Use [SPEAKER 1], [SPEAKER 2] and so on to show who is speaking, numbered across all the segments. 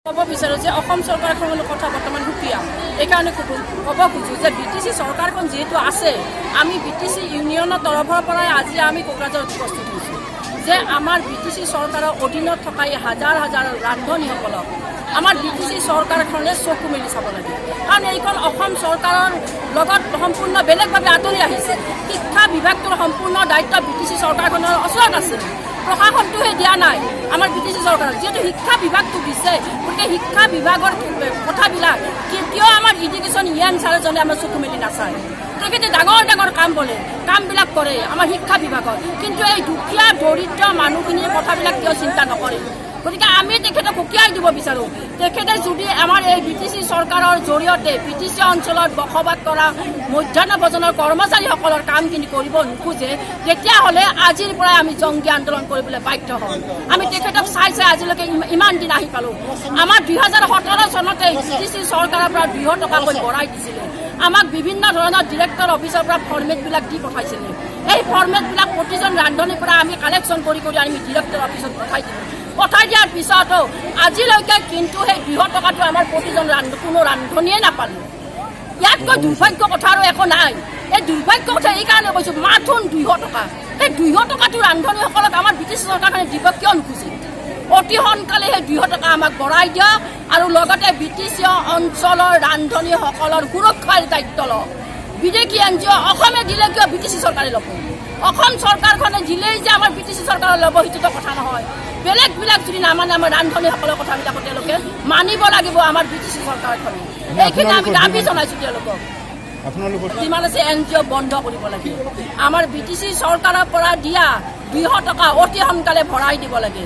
[SPEAKER 1] ক'ব বিচাৰোঁ যে অসম চৰকাৰখনৰ কথা বৰ্তমান সুকীয়া। এইকাৰণে ক'ব খোজোঁ যে BTC চৰকাৰখন যিহেতু আছে, আমি BTC ইউনিয়নৰ তৰফৰ পৰাই আজি আমি কোকৰাঝাৰত উপস্থিত হৈছোঁ যে আমাৰ BTC চৰকাৰৰ অধীনত থকা এই হাজাৰ হাজাৰ ৰান্ধনীসকলক আমাৰ BTC চৰকাৰখনে চকু মেলি চাব লাগে। কাৰণ এইখন অসম চৰকাৰৰ লগত সম্পূৰ্ণ বেলেগভাৱে আঁতৰি আহিছে। শিক্ষা বিভাগটোৰ সম্পূৰ্ণ দায়িত্ব BTC চৰকাৰখনৰ ওচৰত আছে, প্ৰশাসনটোহে দিয়া নাই আমাৰ BTC চৰকাৰক। যিহেতু শিক্ষা বিভাগটো দিছে, গতিকে শিক্ষা বিভাগৰ কথাবিলাক কিয় আমাৰ এডুকেশ্যন ছাৰজনে আমাৰ চকু মেলি নাচায়। তেখেতে ডাঙৰ ডাঙৰ কামবিলাক কৰে আমাৰ শিক্ষা বিভাগত, কিন্তু এই দুখীয়া দৰিদ্ৰ মানুহখিনিৰ কথাবিলাক কিয় চিন্তা নকৰে। গতিকে আমি তেখেতক সকীয়াই দিব বিচাৰোঁ। তেখেতে যদি আমাৰ এই BTC চৰকাৰৰ জৰিয়তে BTC অঞ্চলত বসবাস কৰা মধ্যাহ্ন ভোজনৰ কৰ্মচাৰীসকলৰ কামখিনি কৰিব নোখোজে, তেতিয়াহ'লে আজিৰ পৰাই আমি জংগী আন্দোলন কৰিবলৈ বাধ্য হ'ম। আমি তেখেতক চাই আজিলৈকে ইমান দিন আহি পালোঁ। আমাৰ 2017 চনতে BTC চৰকাৰৰ পৰা 200 টকাকৈ বঢ়াই দিছিলে। আমাক বিভিন্ন ধৰণৰ ডিৰেক্টৰ অফিচৰ পৰা ফৰ্মেটবিলাক দি পঠাইছিলে। এই ফৰ্মেটবিলাক প্ৰতিজন ৰান্ধনীৰ পৰা আমি কালেকশ্যন কৰি আমি ডিৰেক্টৰ অফিচত পঠাই দিয়াৰ পিছতো আজিলৈকে কিন্তু সেই 200 টকাটো আমাৰ প্ৰতিজন কোনো ৰান্ধনীয়ে নাপালোঁ। ইয়াতকৈ দুৰ্ভাগ্য কথা আৰু একো নাই। এই দুৰ্ভাগ্য কথা এইকাৰণে কৈছোঁ, মাথোন 200 টকা। সেই 200 টকাটো ৰান্ধনীসকলক আমাৰ BTC চৰকাৰখনে দিব কিয় নোখোজে? অতি সোনকালে সেই 200 টকা আমাক বঢ়াই দিয়ক আৰু লগতে BTC অঞ্চলৰ ৰান্ধনীসকলৰ সুৰক্ষাৰ দায়িত্ব লওক। বিদেশী NGO অসমে দিলে কিয় BTC চৰকাৰে ল'ব? অসম চৰকাৰখনে দিলেই যে আমাৰ BTC চৰকাৰে ল'ব সেইটোতো কথা নহয়। বেলেগবিলাক যদি নামানে আমাৰ ৰান্ধনীসকলৰ কথাবিলাকো তেওঁলোকে মানিব লাগিব আমাৰ BTC চৰকাৰখনে। এইখিনি আমি দাবী জনাইছোঁ তেওঁলোকক। যিমান আছে NGO বন্ধ কৰিব লাগে। আমাৰ BTC চৰকাৰৰ পৰা দিয়া 200 টকা অতি সোনকালে ভৰাই দিব লাগে।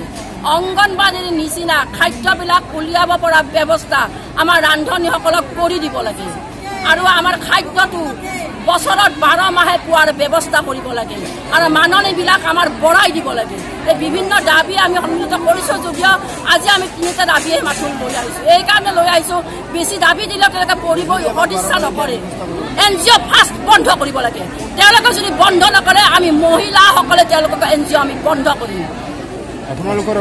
[SPEAKER 1] অংগনবাড়ীৰ নিচিনা খাদ্যবিলাক উলিয়াব পৰা ব্যৱস্থা আমাৰ ৰান্ধনীসকলক কৰি দিব লাগে। আৰু আমাৰ খাদ্যটো বছৰত 12 মাহে পোৱাৰ ব্যৱস্থা কৰিব লাগে আৰু মাননিবিলাক আমাৰ বঢ়াই দিব লাগে। এই বিভিন্ন দাবী আমি সন্মিলিত কৰিছোঁ যদিও আজি আমি 3টা দাবীয়ে মাথোন লৈ আহিছোঁ। এইকাৰণে লৈ আহিছোঁ, বেছি দাবী দিলেও তেওঁলোকে পঢ়িব সদিচ্ছা নকৰে। NGO ফাৰ্ষ্ট বন্ধ কৰিব লাগে। তেওঁলোকে যদি বন্ধ নকৰে, আমি মহিলাসকলে তেওঁলোকক NGO আমি বন্ধ কৰিম।
[SPEAKER 2] আপোনালোকৰ